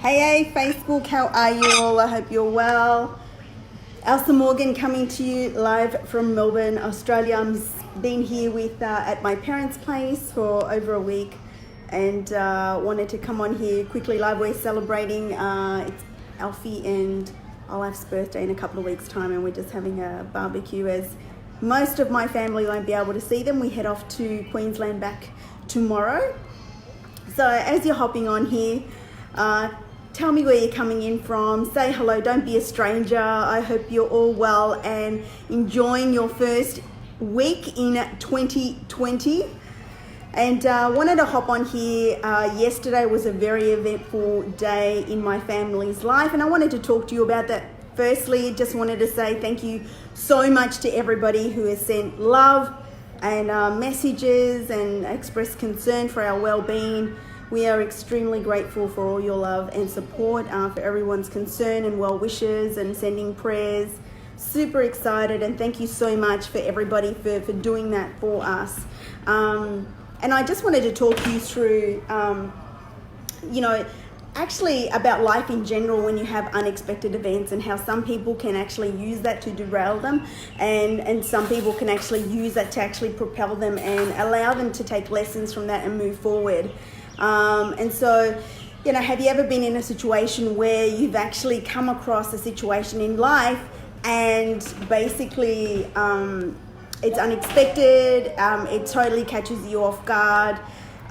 Hey Facebook, how are you all? I hope you're well. Elsa Morgan coming to you live from Melbourne, Australia. I've been here at my parents' place for over a week and wanted to come on here quickly live. We're celebrating it's Alfie and Olaf's birthday in a couple of weeks' time, and we're just having a barbecue as most of my family won't be able to see them. We head off to Queensland back tomorrow. So as you're hopping on here, tell me where you're coming in from, say hello, don't be a stranger. I hope you're all well and enjoying your first week in 2020. And wanted to hop on here. Yesterday was a very eventful day in my family's life, and I wanted to talk to you about that. Firstly, just wanted to say thank you so much to everybody who has sent love and messages and expressed concern for our well-being. We are extremely grateful for all your love and support, for everyone's concern and well wishes and sending prayers. Super excited, and thank you so much for everybody for doing that for us. And I just wanted to talk you through, actually about life in general when you have unexpected events, and how some people can actually use that to derail them, and some people can actually use that to actually propel them and allow them to take lessons from that and move forward. And so, have you ever been in a situation where you've actually come across a situation in life and basically it's unexpected, it totally catches you off guard?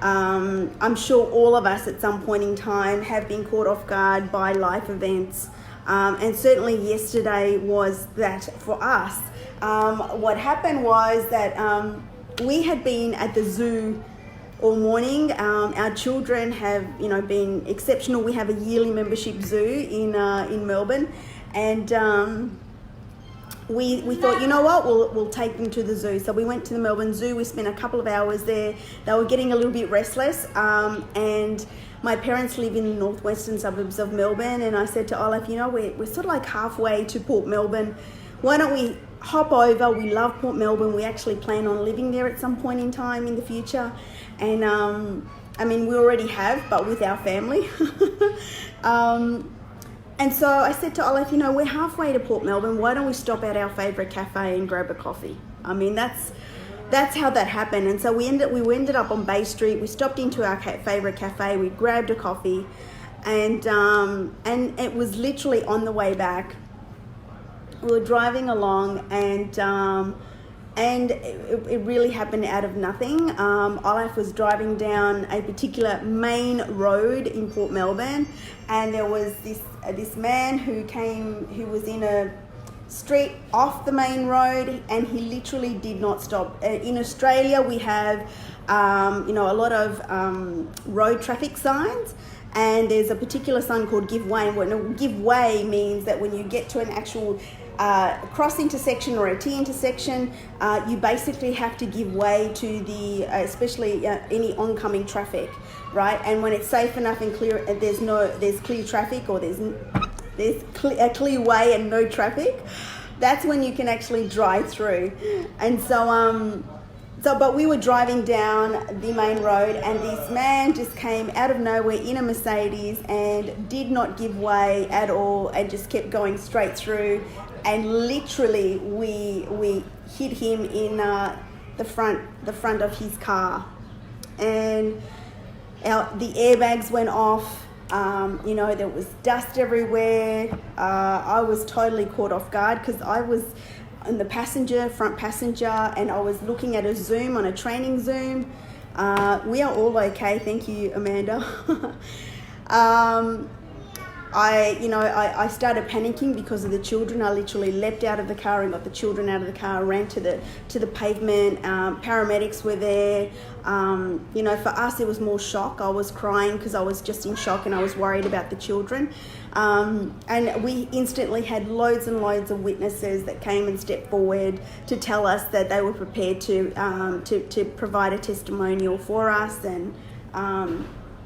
I'm sure all of us at some point in time have been caught off guard by life events, and certainly yesterday was that for us. What happened was that we had been at the zoo all morning. Our children have been exceptional. We have a yearly membership zoo in Melbourne, and we thought, you know what, we'll take them to the zoo. So we went to the Melbourne Zoo. We spent a couple of hours there. They were getting a little bit restless, and my parents live in the northwestern suburbs of Melbourne, and I said to Olaf, we're sort of like halfway to Port Melbourne. Why don't we hop over? We love Port Melbourne. We actually plan on living there at some point in time in the future. And we already have, but with our family. And so I said to Olaf, we're halfway to Port Melbourne. Why don't we stop at our favourite cafe and grab a coffee? That's how that happened. And so we ended up on Bay Street. We stopped into our favourite cafe. We grabbed a coffee, and it was literally on the way back. We were driving along, and it really happened out of nothing. Olaf was driving down a particular main road in Port Melbourne, and there was this man who was in a street off the main road, and he literally did not stop. In Australia, we have a lot of road traffic signs, and there's a particular sign called give way. And give way means that when you get to an actual cross intersection or a T intersection, you basically have to give way to the especially any oncoming traffic, right? And when it's safe enough and clear, there's clear traffic, or there's a clear way and no traffic, that's when you can actually drive through. And but we were driving down the main road, and this man just came out of nowhere in a Mercedes and did not give way at all, and just kept going straight through. And literally, we hit him in the front of his car, and the airbags went off. There was dust everywhere. I was totally caught off guard because I was in the front passenger, and I was looking at a Zoom, on a training Zoom. We are all okay, thank you, Amanda. I started panicking because of the children. I literally leapt out of the car and got the children out of the car, ran to the pavement. Paramedics were there. For us, it was more shock. I was crying because I was just in shock, and I was worried about the children. And we instantly had loads and loads of witnesses that came and stepped forward to tell us that they were prepared to provide a testimonial for us, and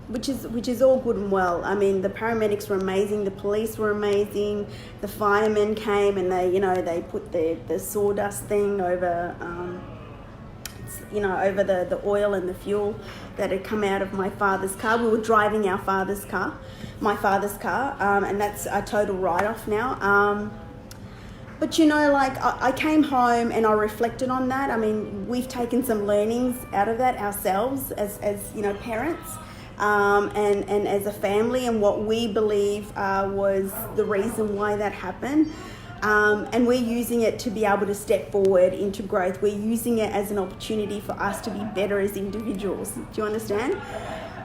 which is all good and well. The paramedics were amazing, the police were amazing, the firemen came, and they put the sawdust thing over you know, over the oil and the fuel that had come out of my father's car. We were driving my father's car, and that's a total write-off now. But you know, like I came home and I reflected on that. I mean, we've taken some learnings out of that ourselves as you know, parents, and as a family, and what we believe was the reason why that happened. And we're using it to be able to step forward into growth. We're using it as an opportunity for us to be better as individuals. Do you understand?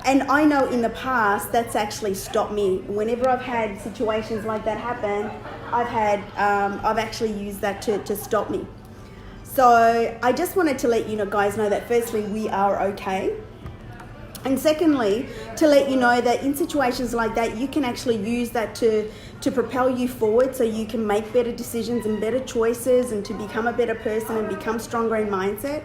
And I know in the past that's actually stopped me. Whenever I've had situations like that happen, I've actually used that to stop me. So I just wanted to let you know, guys, know that firstly, we are okay. And secondly, to let you know that in situations like that, you can actually use that to propel you forward, so you can make better decisions and better choices and to become a better person and become stronger in mindset.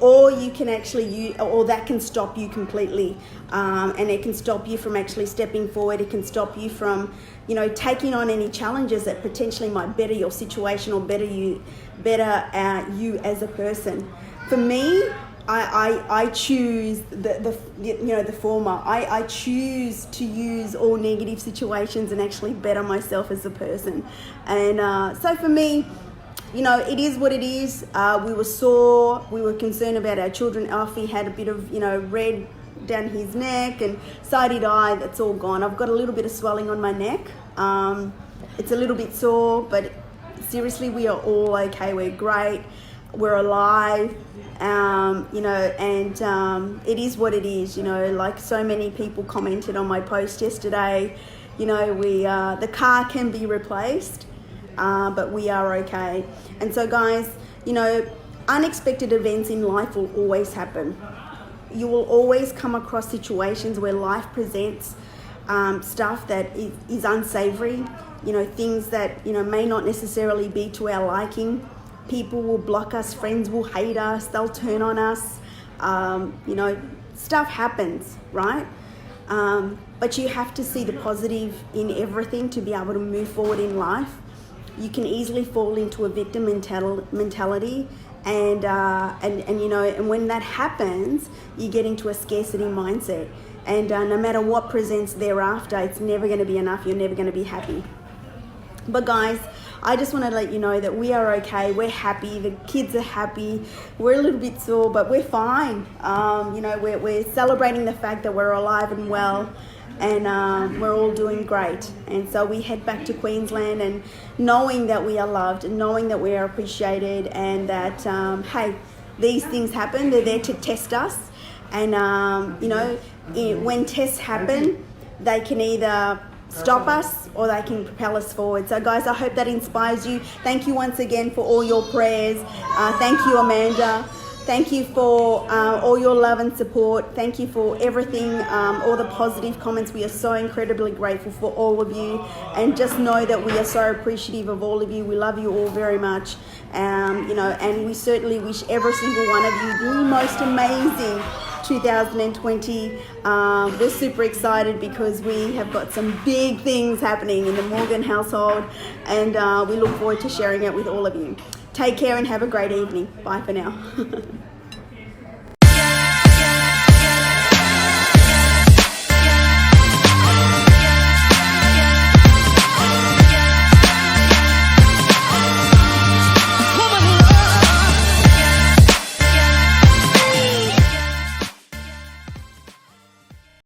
Or you can actually or that can stop you completely, and it can stop you from actually stepping forward. It can stop you from, you know, taking on any challenges that potentially might better your situation or better you as a person. For me, I choose the former. I choose to use all negative situations and actually better myself as a person. And so for me, you know, it is what it is. We were sore. We were concerned about our children. Alfie had a bit of, you know, red down his neck, and so did I. That's all gone. I've got a little bit of swelling on my neck. It's a little bit sore, but seriously, we are all okay. We're great. We're alive. You know, and it is what it is. You know, like so many people commented on my post yesterday. You know, the car can be replaced. But we are okay. And so guys, you know, unexpected events in life will always happen. You will always come across situations where life presents stuff that is unsavory, you know, things that, you know, may not necessarily be to our liking. People will block us, friends will hate us, they'll turn on us, you know, stuff happens, right? But you have to see the positive in everything to be able to move forward in life. You can easily fall into a victim mentality, and you know, and when that happens, you get into a scarcity mindset, and no matter what presents thereafter, it's never going to be enough. You're never going to be happy. But guys, I just want to let you know that we are okay. We're happy. The kids are happy. We're a little bit sore, but we're fine. You know, we're celebrating the fact that we're alive and well. And we're all doing great. And so we head back to Queensland, and knowing that we are loved, and knowing that we are appreciated, and that, hey, these things happen. They're there to test us. And, you know, when tests happen, they can either stop us or they can propel us forward. So guys, I hope that inspires you. Thank you once again for all your prayers. Thank you, Amanda. Thank you for all your love and support. Thank you for everything, all the positive comments. We are so incredibly grateful for all of you. And just know that we are so appreciative of all of you. We love you all very much. You know, and we certainly wish every single one of you the most amazing 2020. We're super excited because we have got some big things happening in the Morgan household, and we look forward to sharing it with all of you. Take care and have a great evening. Bye for now.